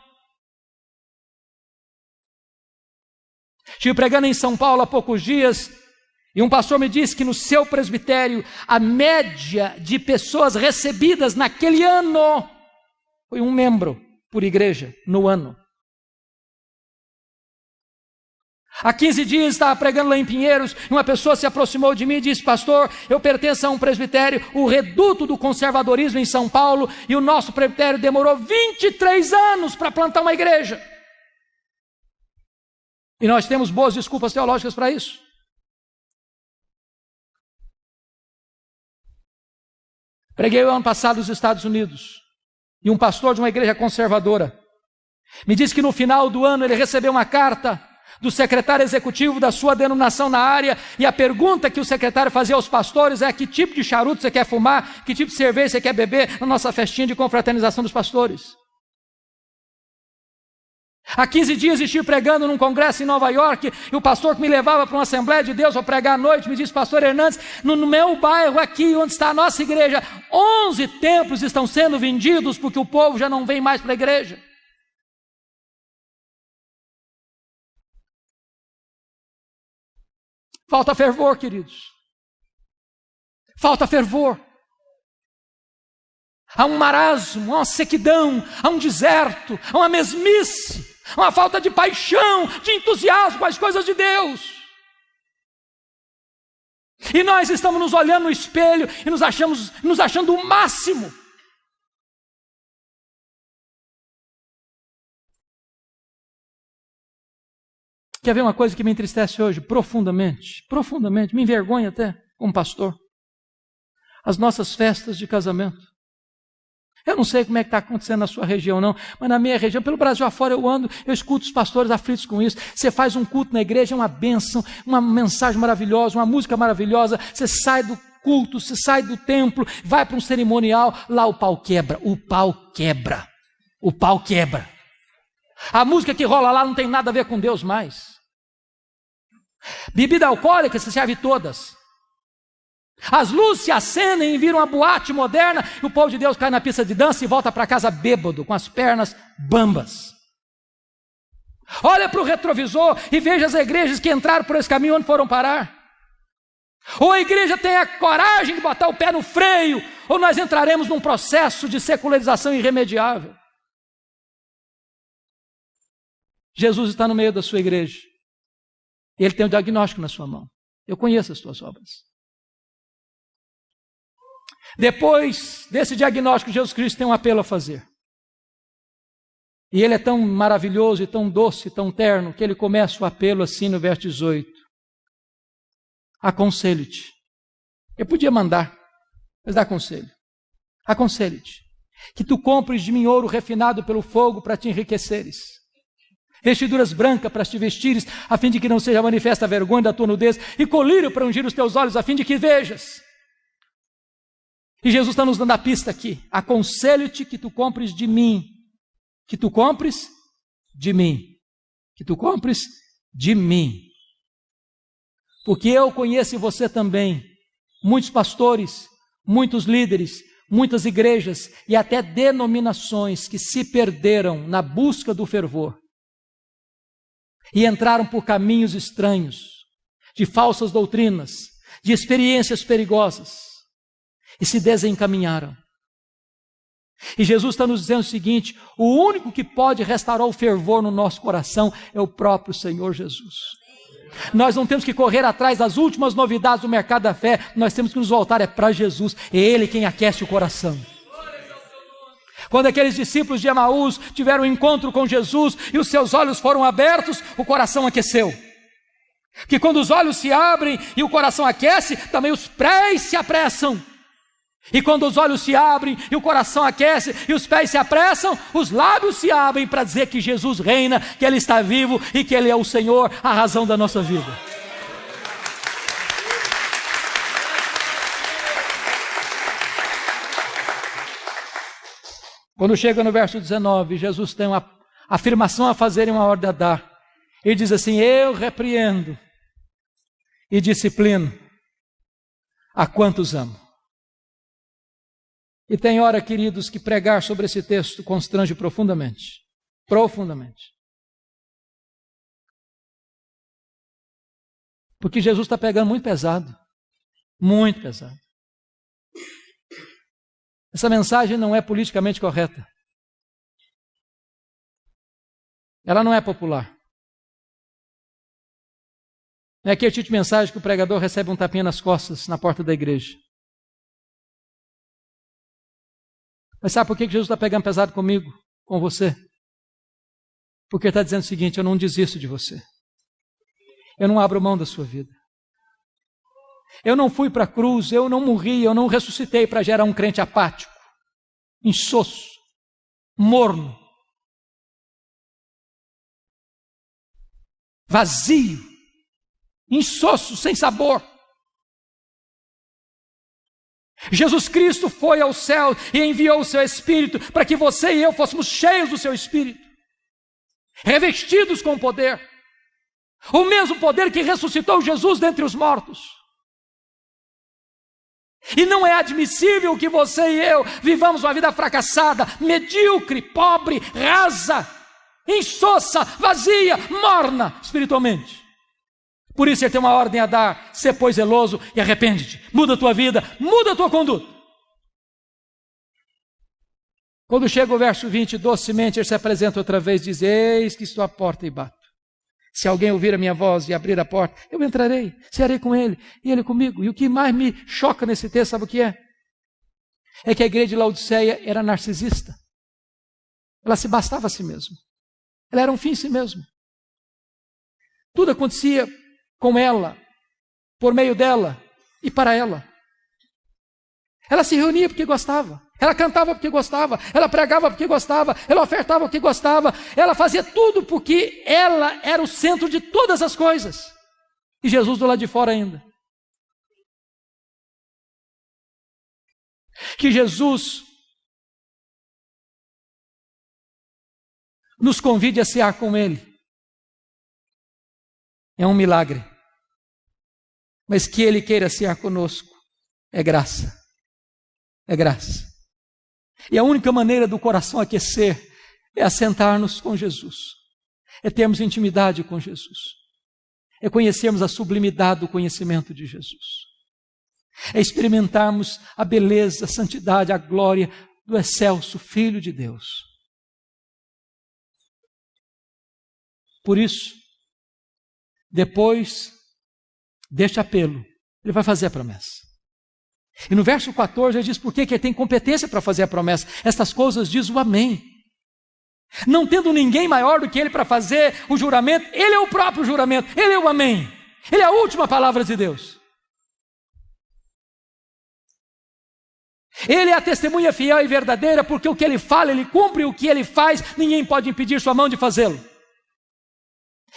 Estive pregando em São Paulo há poucos dias e um pastor me disse que no seu presbitério a média de pessoas recebidas naquele ano foi um membro por igreja no ano. Há 15 dias estava pregando lá em Pinheiros e uma pessoa se aproximou de mim e disse: pastor, eu pertenço a um presbitério, o reduto do conservadorismo em São Paulo, e o nosso presbitério demorou 23 anos para plantar uma igreja. E nós temos boas desculpas teológicas para isso. Preguei o ano passado nos Estados Unidos, e um pastor de uma igreja conservadora me disse que no final do ano ele recebeu uma carta do secretário executivo da sua denominação na área, e a pergunta que o secretário fazia aos pastores é: que tipo de charuto você quer fumar, que tipo de cerveja você quer beber na nossa festinha de confraternização dos pastores. Há 15 dias estive pregando num congresso em Nova York, e o pastor que me levava para uma Assembleia de Deus para pregar à noite me disse: pastor Hernandes, no meu bairro aqui onde está a nossa igreja, 11 templos estão sendo vendidos porque o povo já não vem mais para a igreja. Falta fervor, queridos. Falta fervor. Há um marasmo, há uma sequidão, há um deserto, há uma mesmice, há uma falta de paixão, de entusiasmo com as coisas de Deus. E nós estamos nos olhando no espelho e nos achando o máximo. Quer ver uma coisa que me entristece hoje profundamente, me envergonha até como pastor? As nossas festas de casamento. Eu não sei como é que está acontecendo na sua região, não, mas na minha região, pelo Brasil afora, eu ando, eu escuto os pastores aflitos com isso. Você faz um culto na igreja, é uma bênção, uma mensagem maravilhosa, uma música maravilhosa. Você sai do culto, você sai do templo, vai para um cerimonial, lá o pau quebra, o pau quebra, o pau quebra. A música que rola lá não tem nada a ver com Deus mais. Bebida alcoólica, você serve todas. As luzes se acendem e viram uma boate moderna, e o povo de Deus cai na pista de dança e volta para casa bêbado, com as pernas bambas. Olha para o retrovisor e veja as igrejas que entraram por esse caminho, onde foram parar. Ou a igreja tem a coragem de botar o pé no freio, ou nós entraremos num processo de secularização irremediável. Jesus está no meio da sua igreja. Ele tem um diagnóstico na sua mão. Eu conheço as suas obras. Depois desse diagnóstico, Jesus Cristo tem um apelo a fazer. E ele é tão maravilhoso e tão doce, tão terno, que ele começa o apelo assim no verso 18. Aconselho-te. Eu podia mandar, mas dá conselho. Aconselho-te que tu compres de mim ouro refinado pelo fogo para te enriqueceres. Vestiduras brancas para te vestires, a fim de que não seja manifesta a vergonha da tua nudez, e colírio para ungir os teus olhos, a fim de que vejas. E Jesus está nos dando a pista aqui. Aconselho-te que tu compres de mim. Que tu compres de mim. Que tu compres de mim. Porque eu conheço em você também muitos pastores, muitos líderes, muitas igrejas e até denominações que se perderam na busca do fervor. E entraram por caminhos estranhos, de falsas doutrinas, de experiências perigosas. E se desencaminharam. E Jesus está nos dizendo o seguinte: o único que pode restaurar o fervor no nosso coração é o próprio Senhor Jesus. Nós não temos que correr atrás das últimas novidades do mercado da fé, nós temos que nos voltar para Jesus, é Ele quem aquece o coração. Quando aqueles discípulos de Emaús tiveram um encontro com Jesus e os seus olhos foram abertos, o coração aqueceu. Que quando os olhos se abrem e o coração aquece, também os pés se apressam. E quando os olhos se abrem e o coração aquece e os pés se apressam, os lábios se abrem para dizer que Jesus reina, que Ele está vivo e que Ele é o Senhor, a razão da nossa vida. Quando chega no verso 19, Jesus tem uma afirmação a fazer e uma ordem a dar. Ele diz assim: eu repreendo e disciplino a quantos amo. E tem hora, queridos, que pregar sobre esse texto constrange profundamente. Profundamente. Porque Jesus está pegando muito pesado. Muito pesado. Essa mensagem não é politicamente correta. Ela não é popular. Não é aquele tipo de mensagem que o pregador recebe um tapinha nas costas na porta da igreja. Mas sabe por que Jesus está pegando pesado comigo, com você? Porque Ele está dizendo o seguinte: eu não desisto de você. Eu não abro mão da sua vida. Eu não fui para a cruz, eu não morri, eu não ressuscitei para gerar um crente apático, insosso, morno, vazio, insosso, sem sabor. Jesus Cristo foi ao céu e enviou o seu Espírito para que você e eu fôssemos cheios do seu Espírito, revestidos com poder, o mesmo poder que ressuscitou Jesus dentre os mortos. E não é admissível que você e eu vivamos uma vida fracassada, medíocre, pobre, rasa, insossa, vazia, morna espiritualmente. Por isso Ele tem uma ordem a dar: sê pois zeloso e arrepende-te, muda a tua vida, muda a tua conduta. Quando chega o verso 20, docemente Ele se apresenta outra vez, diz: eis que estou à porta e bato. Se alguém ouvir a minha voz e abrir a porta, eu entrarei, cearei com ele e ele comigo. E o que mais me choca nesse texto, sabe o que é? É que a igreja de Laodiceia era narcisista. Ela se bastava a si mesma. Ela era um fim em si mesma. Tudo acontecia com ela, por meio dela e para ela. Ela se reunia porque gostava. Ela cantava porque gostava, ela pregava porque gostava, ela ofertava porque gostava, ela fazia tudo porque ela era o centro de todas as coisas. E Jesus do lado de fora ainda. Que Jesus nos convide a cear com Ele. É um milagre. Mas que Ele queira cear conosco é graça. É graça. E a única maneira do coração aquecer é assentar-nos com Jesus. É termos intimidade com Jesus. É conhecermos a sublimidade do conhecimento de Jesus. É experimentarmos a beleza, a santidade, a glória do excelso Filho de Deus. Por isso, depois deste apelo, ele vai fazer a promessa. E no verso 14 ele diz por que ele tem competência para fazer a promessa. Estas coisas diz o amém. Não tendo ninguém maior do que ele para fazer o juramento, ele é o próprio juramento, ele é o amém. Ele é a última palavra de Deus. Ele é a testemunha fiel e verdadeira, porque o que ele fala, ele cumpre, o que ele faz, ninguém pode impedir sua mão de fazê-lo.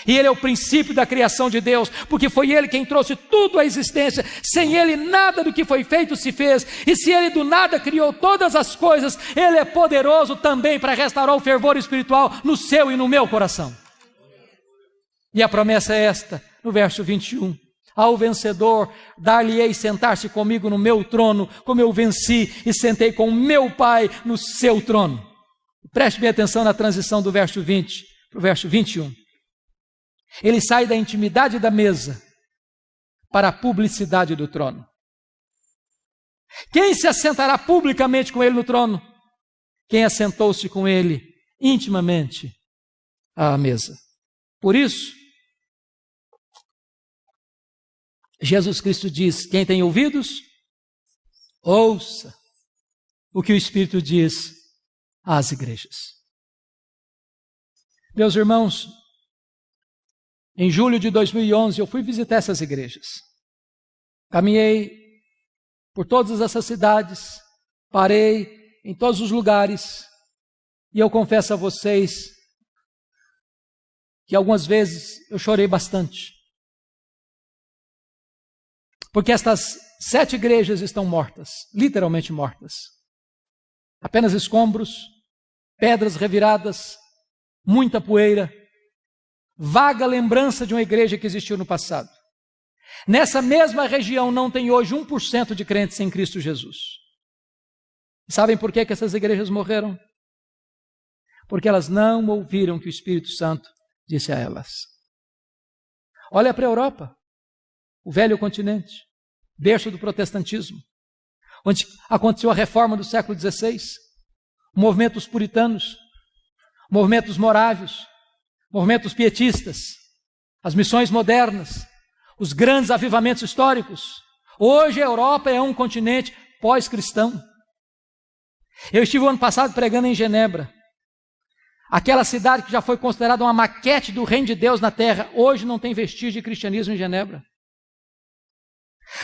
E ele é o princípio da criação de Deus, porque foi ele quem trouxe tudo à existência. Sem ele nada do que foi feito se fez, e se ele do nada criou todas as coisas, ele é poderoso também para restaurar o fervor espiritual no seu e no meu coração. E a promessa é esta, no verso 21. Ao vencedor, dar-lhe-ei sentar-se comigo no meu trono, como eu venci e sentei com o meu Pai no seu trono. Preste bem atenção na transição do verso 20 para o verso 21. Ele sai da intimidade da mesa para a publicidade do trono. Quem se assentará publicamente com ele no trono? Quem assentou-se com ele intimamente à mesa. Por isso, Jesus Cristo diz: quem tem ouvidos, ouça o que o Espírito diz às igrejas. Meus irmãos, em julho de 2011 eu fui visitar essas igrejas. Caminhei por todas essas cidades, parei em todos os lugares, e eu confesso a vocês que algumas vezes eu chorei bastante. Porque estas 7 igrejas estão mortas, literalmente mortas. Apenas escombros, pedras reviradas, muita poeira, vaga lembrança de uma igreja que existiu no passado. Nessa mesma região não tem hoje 1% de crentes em Cristo Jesus. Sabem por que essas igrejas morreram? Porque elas não ouviram o que o Espírito Santo disse a elas. Olha para a Europa. O velho continente, berço do protestantismo, onde aconteceu a reforma do século XVI, movimentos puritanos, movimentos morávios, movimentos pietistas, as missões modernas, os grandes avivamentos históricos. Hoje a Europa é um continente pós-cristão. Eu estive o ano passado pregando em Genebra, aquela cidade que já foi considerada uma maquete do reino de Deus na terra. Hoje não tem vestígio de cristianismo em Genebra.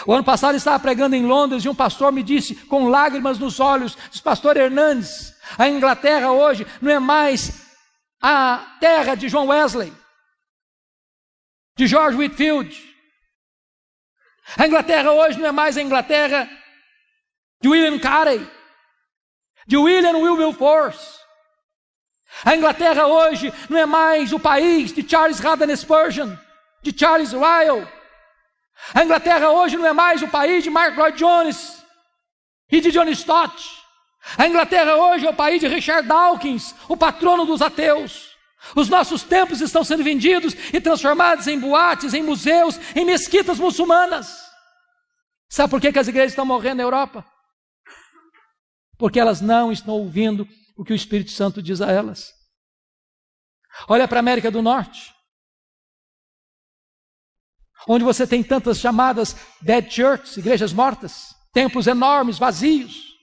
O ano passado eu estava pregando em Londres e um pastor me disse, com lágrimas nos olhos, diz: pastor Hernandes, a Inglaterra hoje não é mais a terra de John Wesley, de George Whitefield. A Inglaterra hoje não é mais a Inglaterra de William Carey, de William Wilberforce. A Inglaterra hoje não é mais o país de Charles Haddon Spurgeon, de Charles Lyell. A Inglaterra hoje não é mais o país de Mark Lloyd Jones e de John Stott. A Inglaterra hoje é o país de Richard Dawkins, o patrono dos ateus. Os nossos templos estão sendo vendidos e transformados em boates, em museus, em mesquitas muçulmanas. Sabe por que as igrejas estão morrendo na Europa? Porque elas não estão ouvindo o que o Espírito Santo diz a elas. Olha para a América do Norte, onde você tem tantas chamadas dead churches, igrejas mortas, templos enormes, vazios,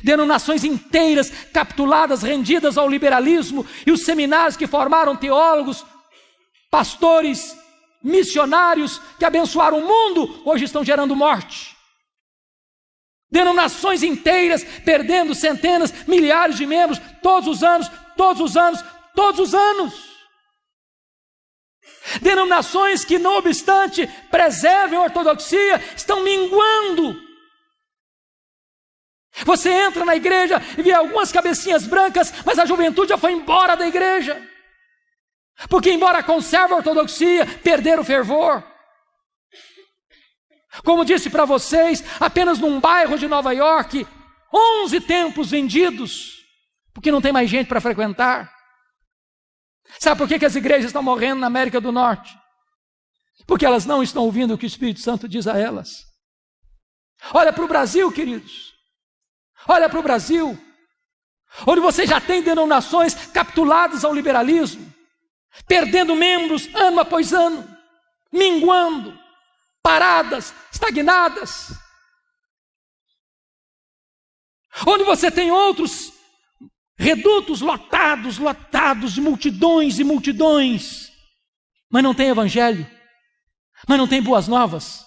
denominações inteiras capituladas, rendidas ao liberalismo, e os seminários que formaram teólogos, pastores, missionários que abençoaram o mundo, hoje estão gerando morte. Denominações inteiras perdendo centenas, milhares de membros todos os anos, todos os anos, todos os anos. Denominações que, não obstante, preservem a ortodoxia, estão minguando. Você entra na igreja e vê algumas cabecinhas brancas, mas a juventude já foi embora da igreja. Porque, embora conserve a ortodoxia, perderam o fervor. Como disse para vocês, apenas num bairro de Nova York, 11 templos vendidos, porque não tem mais gente para frequentar. Sabe por que as igrejas estão morrendo na América do Norte? Porque elas não estão ouvindo o que o Espírito Santo diz a elas. Olha para o Brasil, queridos. Olha para o Brasil, onde você já tem denominações capituladas ao liberalismo, perdendo membros ano após ano, minguando, paradas, estagnadas. Onde você tem outros redutos lotados de multidões e multidões, mas não tem evangelho, mas não tem boas novas,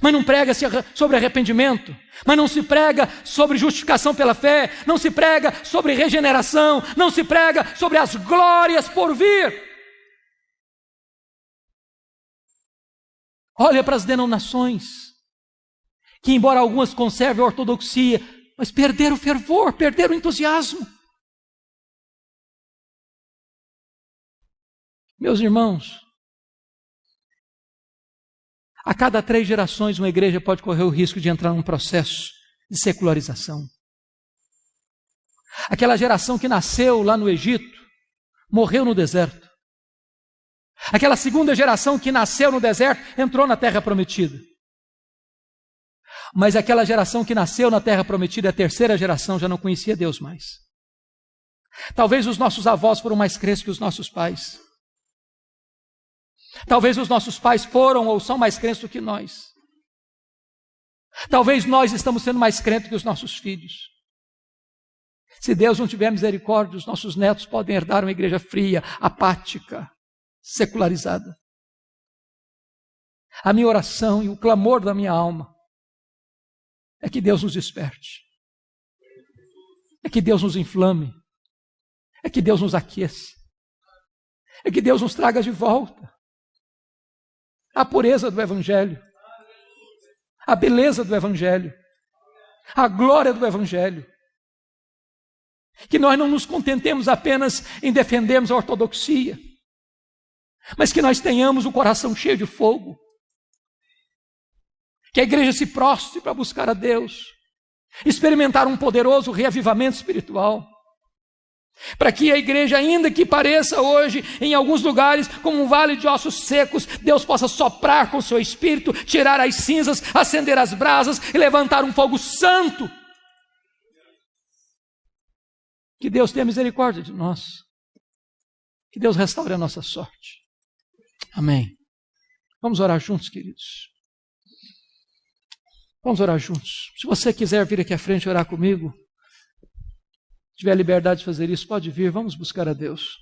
mas não prega sobre arrependimento, mas não se prega sobre justificação pela fé, não se prega sobre regeneração, não se prega sobre as glórias por vir. Olha para as denominações, que embora algumas conservem a ortodoxia, mas perderam o fervor, perderam o entusiasmo. Meus irmãos, a cada 3 gerações uma igreja pode correr o risco de entrar num processo de secularização. Aquela geração que nasceu lá no Egito, morreu no deserto. Aquela segunda geração que nasceu no deserto, entrou na terra prometida. Mas aquela geração que nasceu na terra prometida, a terceira geração, já não conhecia Deus mais. Talvez os nossos avós foram mais crentes que os nossos pais. Talvez os nossos pais foram ou são mais crentes do que nós. Talvez nós estamos sendo mais crentes que os nossos filhos. Se Deus não tiver misericórdia, os nossos netos podem herdar uma igreja fria, apática, secularizada. A minha oração e o clamor da minha alma é que Deus nos desperte, é que Deus nos inflame, é que Deus nos aqueça, é que Deus nos traga de volta a pureza do Evangelho, a beleza do Evangelho, a glória do Evangelho. Que nós não nos contentemos apenas em defendermos a ortodoxia, mas que nós tenhamos o coração cheio de fogo, que a igreja se prostre para buscar a Deus, experimentar um poderoso reavivamento espiritual, para que a igreja, ainda que pareça hoje em alguns lugares como um vale de ossos secos, Deus possa soprar com o seu espírito, tirar as cinzas, acender as brasas e levantar um fogo santo. Que Deus tenha misericórdia de nós, que Deus restaure a nossa sorte. Amém. Vamos orar juntos, queridos. Vamos orar juntos. Se você quiser vir aqui à frente orar comigo, tiver a liberdade de fazer isso, pode vir, vamos buscar a Deus.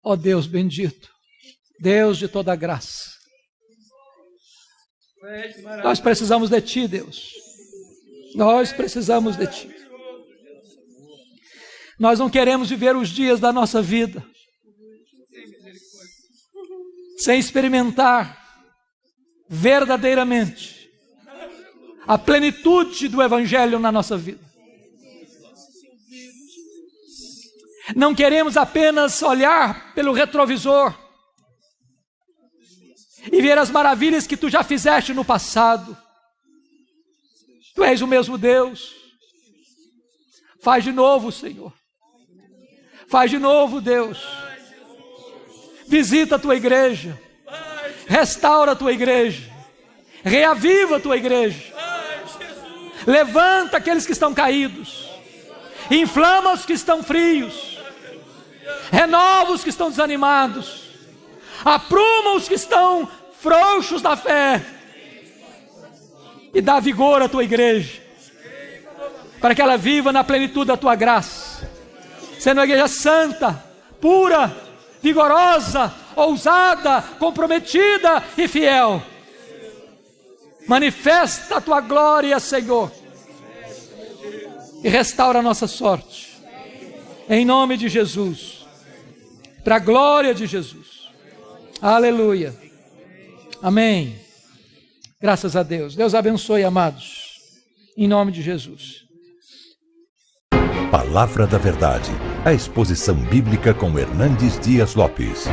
Ó Deus bendito, Deus de toda graça, nós precisamos de Ti, Deus. Nós precisamos de Ti. Nós não queremos viver os dias da nossa vida sem experimentar verdadeiramente a plenitude do Evangelho na nossa vida. Não queremos apenas olhar pelo retrovisor e ver as maravilhas que Tu já fizeste no passado. Tu és o mesmo Deus. Faz de novo, Senhor. Faz de novo, Deus. Visita a Tua igreja. Restaura a Tua igreja. Reaviva a tua igreja. Levanta aqueles que estão caídos. Inflama os que estão frios. Renova os que estão desanimados. Apruma os que estão frouxos da fé. E dá vigor à tua igreja, para que ela viva na plenitude da tua graça, sendo uma igreja santa, pura, vigorosa, ousada, comprometida e fiel. Manifesta a tua glória, Senhor, e restaura a nossa sorte, em nome de Jesus, para a glória de Jesus. Aleluia, amém. Graças a Deus. Deus abençoe, amados, em nome de Jesus. Palavra da Verdade, a exposição bíblica com Hernandes Dias Lopes.